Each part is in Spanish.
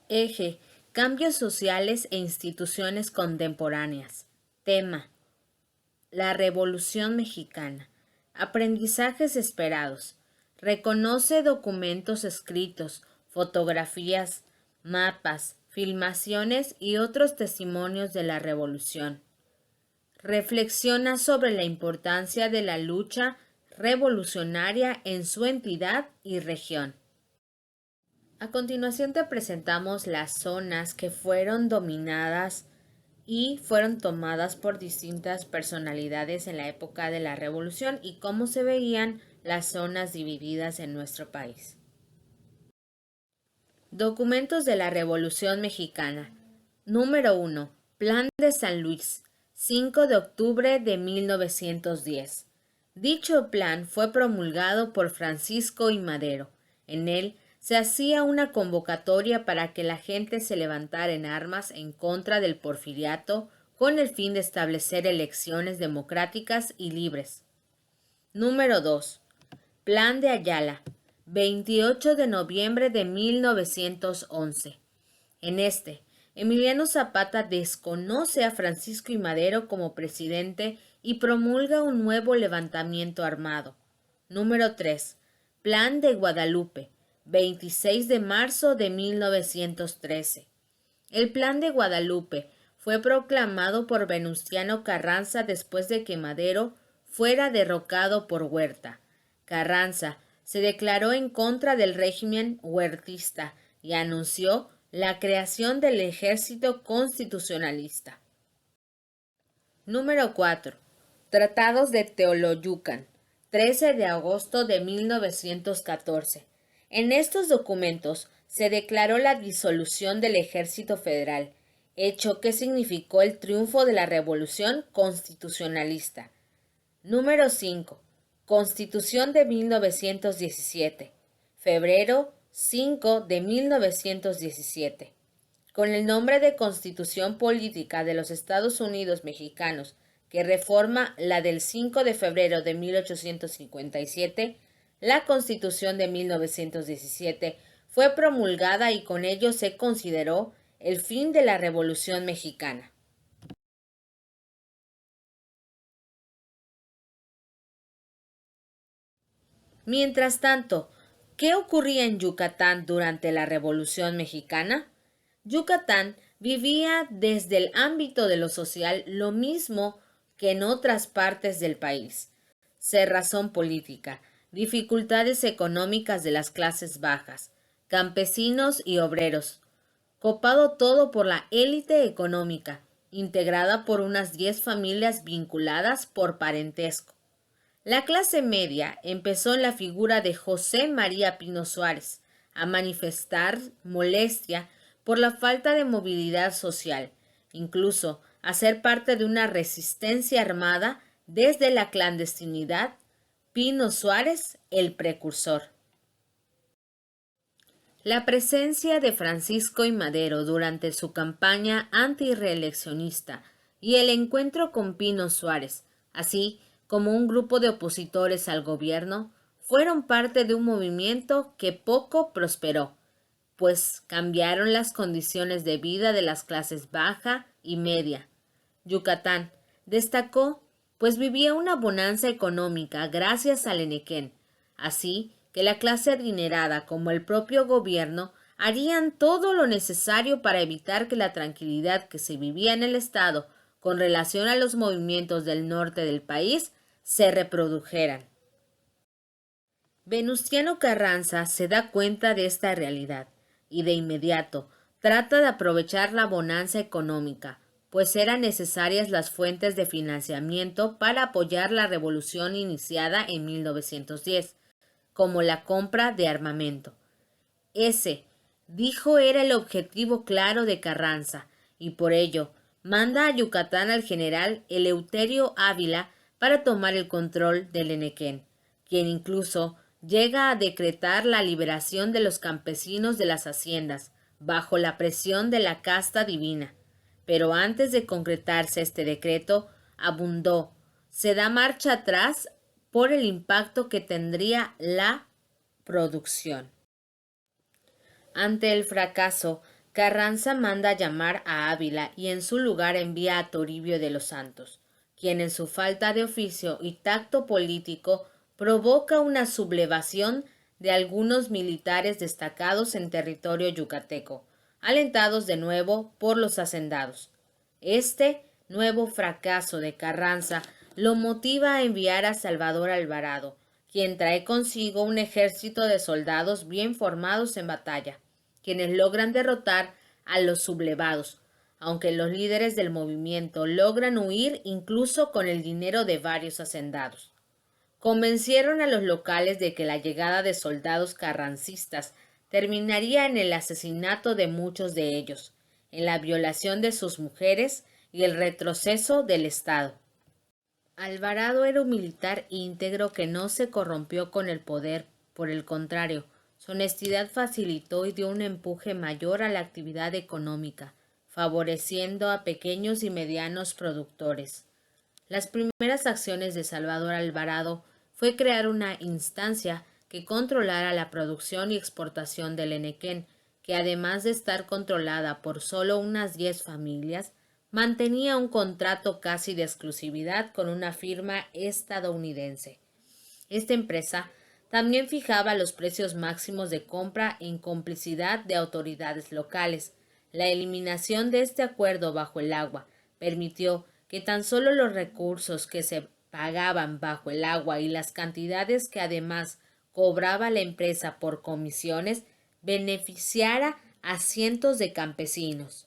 Eje: cambios sociales e instituciones contemporáneas. Tema: la Revolución Mexicana. Aprendizajes esperados. Reconoce documentos escritos, fotografías, mapas, filmaciones y otros testimonios de la revolución. Reflexiona sobre la importancia de la lucha revolucionaria en su entidad y región. A continuación te presentamos las zonas que fueron dominadas y fueron tomadas por distintas personalidades en la época de la Revolución y cómo se veían las zonas divididas en nuestro país. Documentos de la Revolución Mexicana. Número 1. Plan de San Luis, 5 de octubre de 1910. Dicho plan fue promulgado por Francisco I. Madero. En él se hacía una convocatoria para que la gente se levantara en armas en contra del porfiriato con el fin de establecer elecciones democráticas y libres. Número 2. Plan de Ayala, 28 de noviembre de 1911. En este, Emiliano Zapata desconoce a Francisco I. Madero como presidente y promulga un nuevo levantamiento armado. Número 3. Plan de Guadalupe, 26 de marzo de 1913. El Plan de Guadalupe fue proclamado por Venustiano Carranza después de que Madero fuera derrocado por Huerta. Carranza se declaró en contra del régimen huertista y anunció la creación del Ejército Constitucionalista. Número 4. Tratados de Teoloyucan, 13 de agosto de 1914. En estos documentos se declaró la disolución del Ejército Federal, hecho que significó el triunfo de la Revolución Constitucionalista. Número 5. Constitución de 1917. Febrero 5 de 1917. Con el nombre de Constitución Política de los Estados Unidos Mexicanos, que reforma la del 5 de febrero de 1857, la Constitución de 1917 fue promulgada y con ello se consideró el fin de la Revolución Mexicana. Mientras tanto, ¿qué ocurría en Yucatán durante la Revolución Mexicana? Yucatán vivía desde el ámbito de lo social lo mismo que en otras partes del país. Cerrazón política, dificultades económicas de las clases bajas, campesinos y obreros. Copado todo por la élite económica, integrada por unas 10 familias vinculadas por parentesco. La clase media empezó en la figura de José María Pino Suárez a manifestar molestia por la falta de movilidad social, incluso a ser parte de una resistencia armada desde la clandestinidad. Pino Suárez, el precursor. La presencia de Francisco I. Madero durante su campaña antirreeleccionista y el encuentro con Pino Suárez, así como un grupo de opositores al gobierno, fueron parte de un movimiento que poco prosperó, pues cambiaron las condiciones de vida de las clases baja y media. Yucatán destacó, pues vivía una bonanza económica gracias al Enequén, así que la clase adinerada como el propio gobierno harían todo lo necesario para evitar que la tranquilidad que se vivía en el estado con relación a los movimientos del norte del país se reprodujeran. Venustiano Carranza se da cuenta de esta realidad y de inmediato trata de aprovechar la bonanza económica, pues eran necesarias las fuentes de financiamiento para apoyar la revolución iniciada en 1910, como la compra de armamento. Ese, dijo, era el objetivo claro de Carranza, y por ello manda a Yucatán al general Eleuterio Ávila para tomar el control del Enequén, quien incluso llega a decretar la liberación de los campesinos de las haciendas, bajo la presión de la casta divina. Pero antes de concretarse este decreto, abundó, se da marcha atrás por el impacto que tendría la producción. Ante el fracaso, Carranza manda llamar a Ávila y en su lugar envía a Toribio de los Santos, quien en su falta de oficio y tacto político provoca una sublevación de algunos militares destacados en territorio yucateco, alentados de nuevo por los hacendados. Este nuevo fracaso de Carranza lo motiva a enviar a Salvador Alvarado, quien trae consigo un ejército de soldados bien formados en batalla, quienes logran derrotar a los sublevados, aunque los líderes del movimiento logran huir incluso con el dinero de varios hacendados. Convencieron a los locales de que la llegada de soldados carrancistas terminaría en el asesinato de muchos de ellos, en la violación de sus mujeres y el retroceso del Estado. Alvarado era un militar íntegro que no se corrompió con el poder, por el contrario, su honestidad facilitó y dio un empuje mayor a la actividad económica, favoreciendo a pequeños y medianos productores. Las primeras acciones de Salvador Alvarado fue crear una instancia que controlara la producción y exportación del henequén, que además de estar controlada por solo unas 10 familias, mantenía un contrato casi de exclusividad con una firma estadounidense. Esta empresa también fijaba los precios máximos de compra en complicidad de autoridades locales. La eliminación de este acuerdo bajo el agua permitió que tan solo los recursos que se pagaban bajo el agua y las cantidades que además cobraba la empresa por comisiones beneficiara a cientos de campesinos.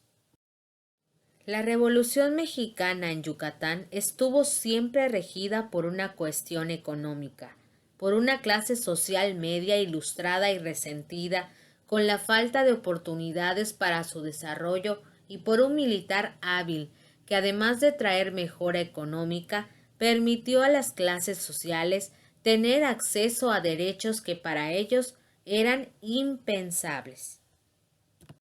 La Revolución Mexicana en Yucatán estuvo siempre regida por una cuestión económica, por una clase social media ilustrada y resentida con la falta de oportunidades para su desarrollo y por un militar hábil que además de traer mejora económica, permitió a las clases sociales tener acceso a derechos que para ellos eran impensables.